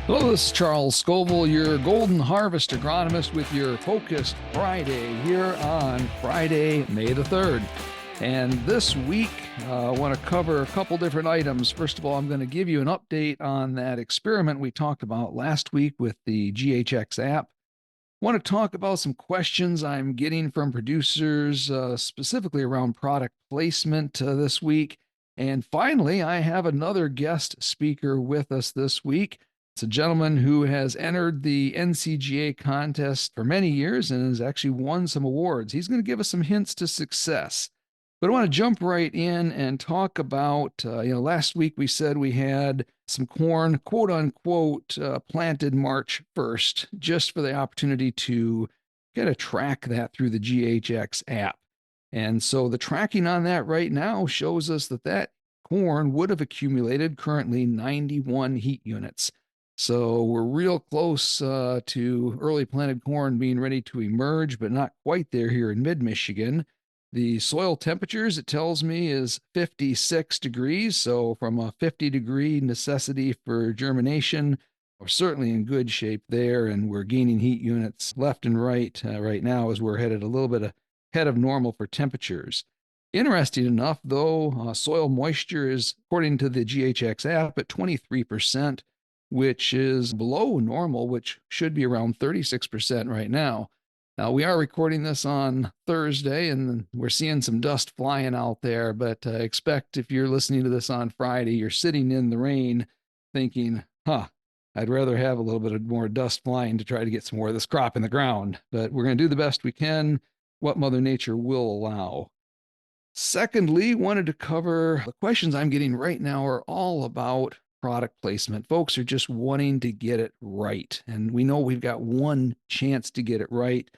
Hello, this is Charles Scoville, your Golden Harvest agronomist with your Focus Friday here on Friday, May the 3rd. And this week, I want to cover a couple different items. First of all, I'm going to give you an update on that experiment we talked about last week with the GHX app. I want to talk about some questions I'm getting from producers, specifically around product placement this week. And finally, I have another guest speaker with us this week. It's a gentleman who has entered the NCGA contest for many years and has actually won some awards. He's going to give us some hints to success. But I want to jump right in and talk about, last week we said we had some corn, quote unquote, planted March 1st, just for the opportunity to get a track that through the GHX app. And so the tracking on that right now shows us that corn would have accumulated currently 91 heat units. So we're real close to early planted corn being ready to emerge, but not quite there here in mid-Michigan. The soil temperatures, it tells me, is 56 degrees. So from a 50-degree necessity for germination, we're certainly in good shape there, and we're gaining heat units left and right right now as we're headed a little bit ahead of normal for temperatures. Interesting enough, though, soil moisture is, according to the GHX app, at 23%, which is below normal, which should be around 36% right now. Now, we are recording this on Thursday, and we're seeing some dust flying out there, but expect if you're listening to this on Friday, you're sitting in the rain thinking, I'd rather have a little bit more dust flying to try to get some more of this crop in the ground. But we're going to do the best we can, what Mother Nature will allow. Secondly, wanted to cover the questions I'm getting right now are all about product placement. Folks are just wanting to get it right. And we know we've got one chance to get it right.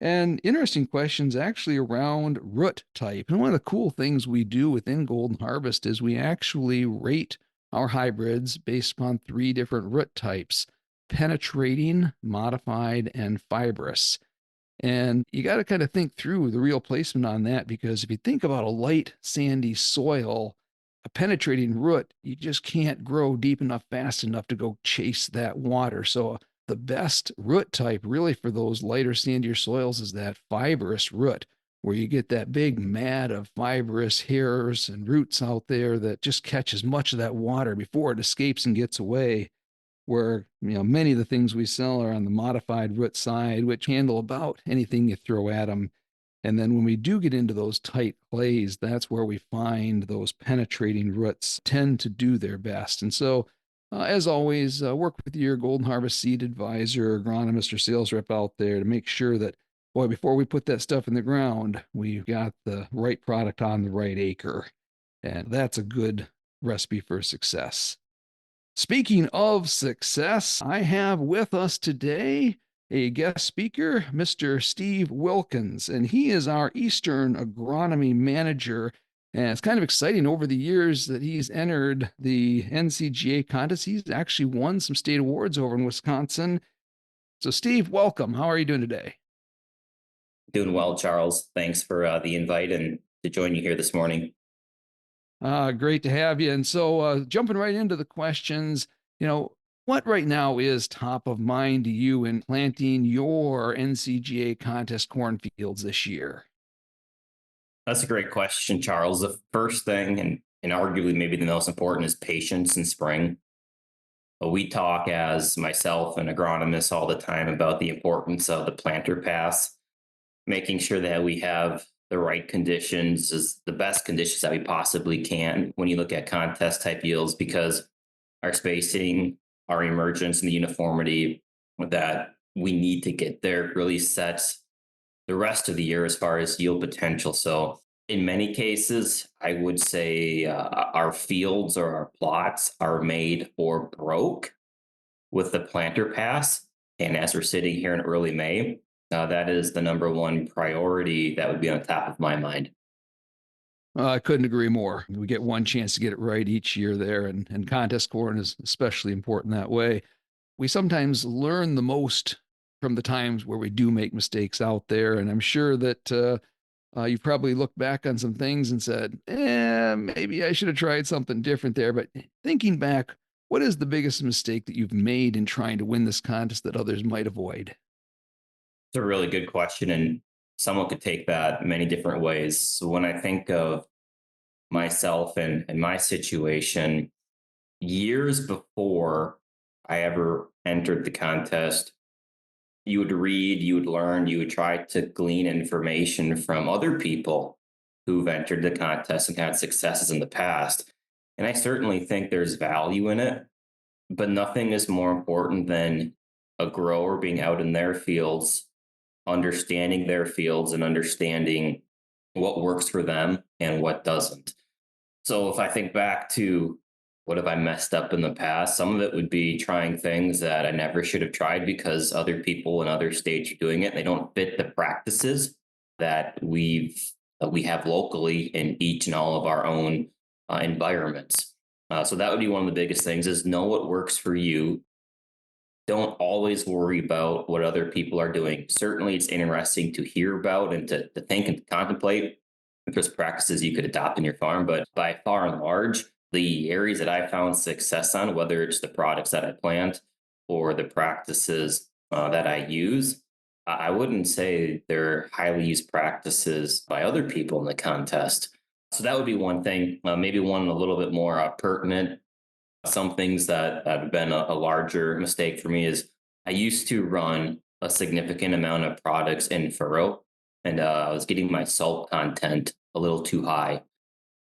And interesting questions actually around root type. And one of the cool things we do within Golden Harvest is we actually rate our hybrids based upon 3 different root types: penetrating, modified, and fibrous. And you got to kind of think through the real placement on that, because if you think about a light, sandy soil, a penetrating root, you just can't grow deep enough, fast enough to go chase that water. So the best root type really for those lighter, sandier soils is that fibrous root, where you get that big mat of fibrous hairs and roots out there that just catch as much of that water before it escapes and gets away. Where many of the things we sell are on the modified root side, which handle about anything you throw at them. And then when we do get into those tight clays, that's where we find those penetrating roots tend to do their best. And so, as always, work with your Golden Harvest seed advisor, agronomist, or sales rep out there to make sure that, boy, before we put that stuff in the ground, we've got the right product on the right acre. And that's a good recipe for success. Speaking of success, I have with us today a guest speaker, Mr. Steve Wilkins, and he is our Eastern Agronomy Manager. And it's kind of exciting over the years that he's entered the NCGA contest. He's actually won some state awards over in Wisconsin. So, Steve, welcome. How are you doing today? Doing well, Charles. Thanks for the invite and to join you here this morning. Great to have you. And so, jumping right into the questions, what right now is top of mind to you in planting your NCGA contest cornfields this year? That's a great question, Charles. The first thing, and arguably maybe the most important, is patience in spring. We talk, as myself and agronomists, all the time about the importance of the planter pass, making sure that we have the right conditions, is the best conditions that we possibly can when you look at contest type yields, because our spacing, our emergence, and the uniformity that we need to get there really sets the rest of the year as far as yield potential. So in many cases, I would say our fields or our plots are made or broke with the planter pass. And as we're sitting here in early May, that is the number one priority that would be on top of my mind. I couldn't agree more. We get one chance to get it right each year there, and contest corn is especially important that way. We sometimes learn the most from the times where we do make mistakes out there, and I'm sure that you've probably looked back on some things and said, maybe I should have tried something different there. But thinking back, What is the biggest mistake that you've made in trying to win this contest that others might avoid? It's a really good question, and someone could take that many different ways. So when I think of myself and my situation, years before I ever entered the contest, you would read, you would learn, you would try to glean information from other people who've entered the contest and had successes in the past. And I certainly think there's value in it, but nothing is more important than a grower being out in their fields, understanding their fields and understanding what works for them and what doesn't. So if I think back to what have I messed up in the past, some of it would be trying things that I never should have tried because other people in other states are doing it. They don't fit the practices that we have locally in each and all of our own environments. So that would be one of the biggest things: is know what works for you. Don't always worry about what other people are doing. Certainly, it's interesting to hear about and to think and to contemplate if there's practices you could adopt in your farm. But by far and large, the areas that I found success on, whether it's the products that I plant or the practices that I use, I wouldn't say they're highly used practices by other people in the contest. So that would be one thing. Maybe one a little bit more pertinent. Some things that have been a larger mistake for me is I used to run a significant amount of products in furrow, and I was getting my salt content a little too high.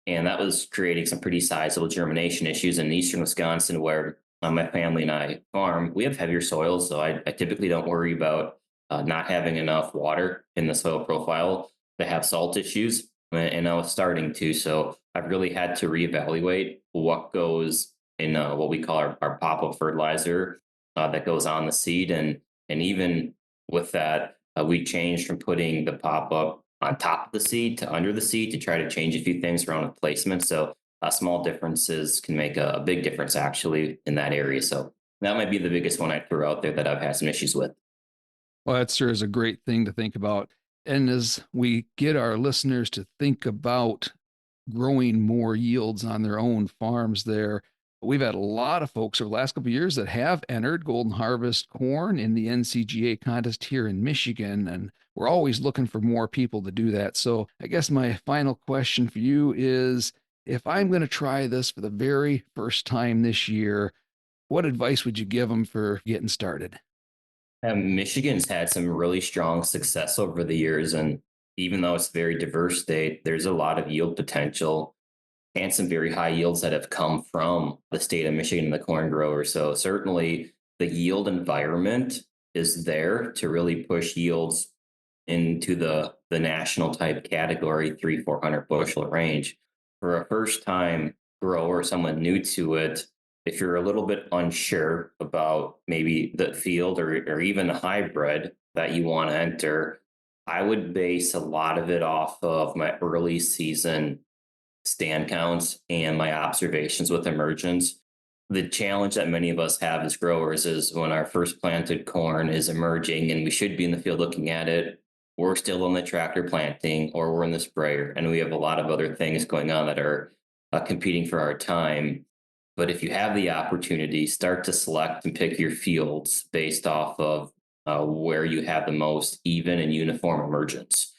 And that was creating some pretty sizable germination issues in eastern Wisconsin, where my family and I farm. We have heavier soils, so I typically don't worry about not having enough water in the soil profile to have salt issues. And I was starting to. So I've really had to reevaluate what goes in what we call our pop up fertilizer that goes on the seed. And even with that, we changed from putting the pop up on top of the seed to under the seed to try to change a few things around with placement. So small differences can make a big difference actually in that area. So that might be the biggest one I threw out there that I've had some issues with. Well, that sure is a great thing to think about. And as we get our listeners to think about growing more yields on their own farms there, we've had a lot of folks over the last couple of years that have entered Golden Harvest corn in the NCGA contest here in Michigan. And we're always looking for more people to do that. So I guess my final question for you is, if I'm going to try this for the very first time this year, what advice would you give them for getting started? Michigan's had some really strong success over the years. And even though it's a very diverse state, there's a lot of yield potential and some very high yields that have come from the state of Michigan and the corn grower. So certainly the yield environment is there to really push yields into the national type category, 400 bushel range. For a first time grower, someone new to it, if you're a little bit unsure about maybe the field or even a hybrid that you want to enter, I would base a lot of it off of my early season stand counts and my observations with emergence. The challenge that many of us have as growers is when our first planted corn is emerging and we should be in the field looking at it, we're still on the tractor planting or we're in the sprayer, and we have a lot of other things going on that are competing for our time. But if you have the opportunity, start to select and pick your fields based off of where you have the most even and uniform emergence.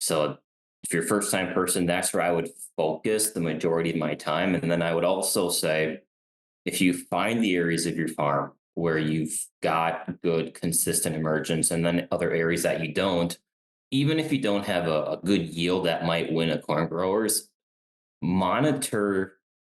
So if you're a first time person, that's where I would focus the majority of my time. And then I would also say, if you find the areas of your farm where you've got good, consistent emergence, and then other areas that you don't, even if you don't have a good yield that might win a corn growers, monitor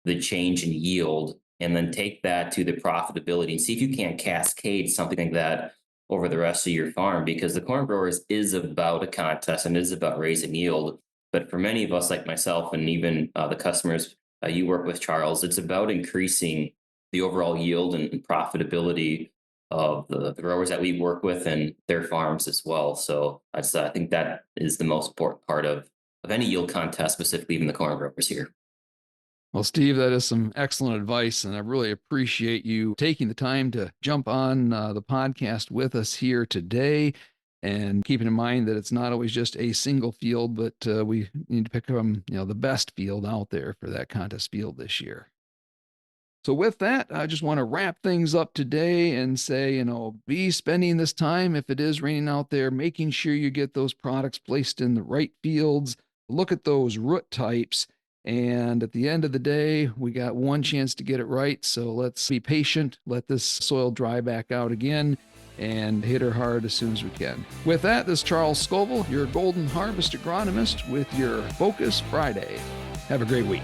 the change in yield and then take that to the profitability and see if you can't cascade something like that over the rest of your farm, because the corn growers is about a contest and is about raising yield. But for many of us like myself and even the customers you work with, Charles, it's about increasing the overall yield and profitability of the growers that we work with and their farms as well. So I think that is the most important part of any yield contest, specifically even the corn growers here. Well, Steve, that is some excellent advice, and I really appreciate you taking the time to jump on the podcast with us here today. And keeping in mind that it's not always just a single field, but we need to pick from the best field out there for that contest field this year. So with that, I just want to wrap things up today and say, be spending this time, if it is raining out there, making sure you get those products placed in the right fields. Look at those root types. And at the end of the day, we got one chance to get it right. So let's be patient, let this soil dry back out again, and hit her hard as soon as we can. With that, this is Charles Scoville, your Golden Harvest agronomist, with your Focus Friday. Have a great week.